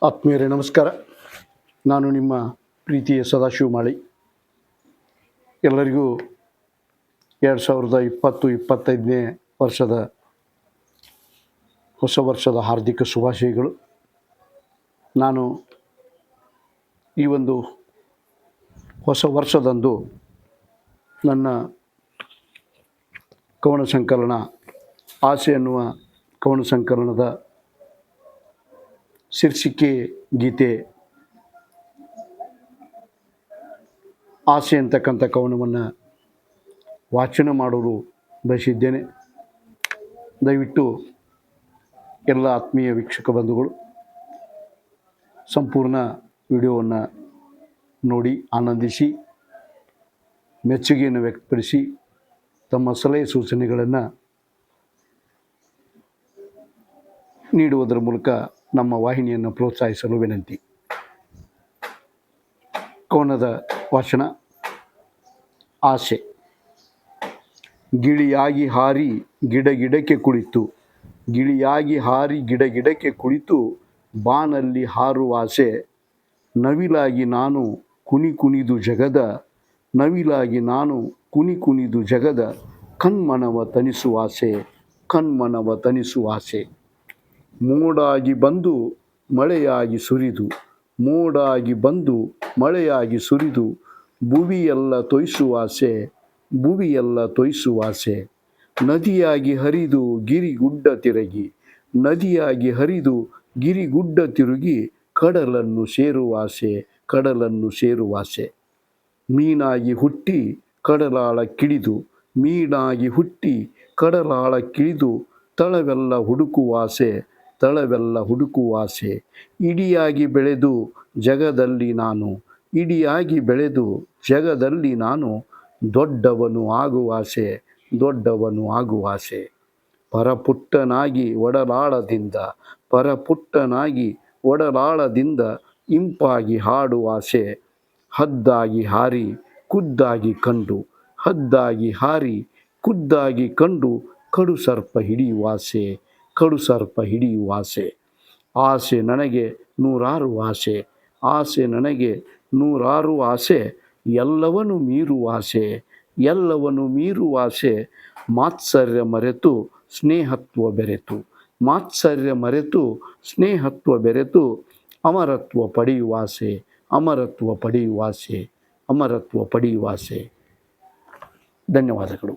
ಆತ್ಮೀಯರೇ ನಮಸ್ಕಾರ. ನಾನು ನಿಮ್ಮ ಪ್ರೀತಿಯ ಸದಾಶಿವ ಮಾಳಿ. ಎಲ್ಲರಿಗೂ 2025ನೇ ವರ್ಷದ ಹೊಸ ವರ್ಷದ ಹಾರ್ದಿಕ ಶುಭಾಶಯಗಳು. ನಾನು ಈ ಒಂದು ಹೊಸ ವರ್ಷದಂದು ನನ್ನ ಕವನ ಸಂಕಲನ ಆಸೆ ಎನ್ನುವ ಕವನ ಸಂಕಲನದ ಶೀರ್ಷಿಕೆ ಗೀತೆ ಆಸೆ ಅಂತಕ್ಕಂಥ ಕವನವನ್ನು ವಾಚನ ಮಾಡಲು ಬಯಸಿದ್ದೇನೆ. ದಯವಿಟ್ಟು ಎಲ್ಲ ಆತ್ಮೀಯ ವೀಕ್ಷಕ ಬಂಧುಗಳು ಸಂಪೂರ್ಣ ವಿಡಿಯೋವನ್ನು ನೋಡಿ ಆನಂದಿಸಿ ಮೆಚ್ಚುಗೆಯನ್ನು ವ್ಯಕ್ತಪಡಿಸಿ ತಮ್ಮ ಸಲಹೆ ಸೂಚನೆಗಳನ್ನು ನೀಡುವುದರ ಮೂಲಕ ನಮ್ಮ ವಾಹಿನಿಯನ್ನು ಪ್ರೋತ್ಸಾಹಿಸಲು ವಿನಂತಿ. ಕವನದ ವಾಚನ. ಆಸೆ. ಗಿಳಿಯಾಗಿ ಹಾರಿ ಗಿಡಕ್ಕೆ ಕುಳಿತು, ಗಿಳಿಯಾಗಿ ಹಾರಿ ಗಿಡಕ್ಕೆ ಕುಳಿತು ಬಾನಲ್ಲಿ ಹಾರುವ ಆಸೆ. ನವಿಲಾಗಿ ನಾನು ಕುಣಿದು ಜಗದ, ನವಿಲಾಗಿ ನಾನು ಕುಣಿದು ಜಗದ ಕಣ್ಮನವ ತಣಿಸುವ ಆಸೆ, ಕಣ್ಮನವ ತಣಿಸುವ ಆಸೆ. ಮೋಡಾಗಿ ಬಂದು ಮಳೆಯಾಗಿ ಸುರಿದು, ಮೋಡಾಗಿ ಬಂದು ಮಳೆಯಾಗಿ ಸುರಿದು ಭುವಿಯೆಲ್ಲ ತೊಯ್ಸುವ ಆಸೆ, ಭುವಿಯೆಲ್ಲ ತೊಯ್ಸುವ ಆಸೆ. ನದಿಯಾಗಿ ಹರಿದು ಗಿರಿಗುಡ್ಡ ತಿರುಗಿ, ನದಿಯಾಗಿ ಹರಿದು ಗಿರಿಗುಡ್ಡ ತಿರುಗಿ ಕಡಲನ್ನು ಸೇರುವ ಆಸೆ, ಕಡಲನ್ನು ಸೇರುವ ಆಸೆ. ಮೀನಾಗಿ ಹುಟ್ಟಿ ಕಡಲಾಳ ಕಿಳಿದು, ಮೀನಾಗಿ ಹುಟ್ಟಿ ಕಡಲಾಳ ಕಿಳಿದು ತಳವೆಲ್ಲ ಹುಡುಕುವ ಆಸೆ, ತಳವೆಲ್ಲ ಹುಡುಕುವ ಆಸೆ. ಇಡಿಯಾಗಿ ಬೆಳೆದು ಜಗದಲ್ಲಿ ನಾನು, ಇಡಿಯಾಗಿ ಬೆಳೆದು ಜಗದಲ್ಲಿ ನಾನು ದೊಡ್ಡವನು ಆಗುವ ಆಸೆ, ದೊಡ್ಡವನು ಆಗುವ ಆಸೆ. ಪರಪುಟ್ಟನಾಗಿ ಒಡಲಾಳದಿಂದ, ಪರಪುಟ್ಟನಾಗಿ ಒಡಲಾಳದಿಂದ ಇಂಪಾಗಿ ಹಾಡುವ ಆಸೆ. ಹದ್ದಾಗಿ ಹಾರಿ ಖುದ್ದಾಗಿ ಕಂಡು, ಹದ್ದಾಗಿ ಹಾರಿ ಖುದ್ದಾಗಿ ಕಂಡು ಕಡು ಸರ್ಪ ಹಿಡಿಯುವ ಆಸೆ, ಕಡು ಸರ್ಪ ಹಿಡಿಯುವ ಆಸೆ. ಆಸೆ ನನಗೆ ನೂರಾರು ಆಸೆ, ಆಸೆ ನನಗೆ ನೂರಾರು ಆಸೆ. ಎಲ್ಲವನ್ನು ಮೀರುವ ಆಸೆ, ಎಲ್ಲವನ್ನು ಮೀರುವ ಆಸೆ. ಮಾತ್ಸರ್ಯ ಮರೆತು ಸ್ನೇಹತ್ವ ಬೆರೆತು, ಮಾತ್ಸರ್ಯ ಮರೆತು ಸ್ನೇಹತ್ವ ಬೆರೆತು ಅಮರತ್ವ ಪಡೆಯುವ ಆಸೆ, ಅಮರತ್ವ ಪಡೆಯುವ ಆಸೆ, ಅಮರತ್ವ ಪಡೆಯುವ ಆಸೆ. ಧನ್ಯವಾದಗಳು.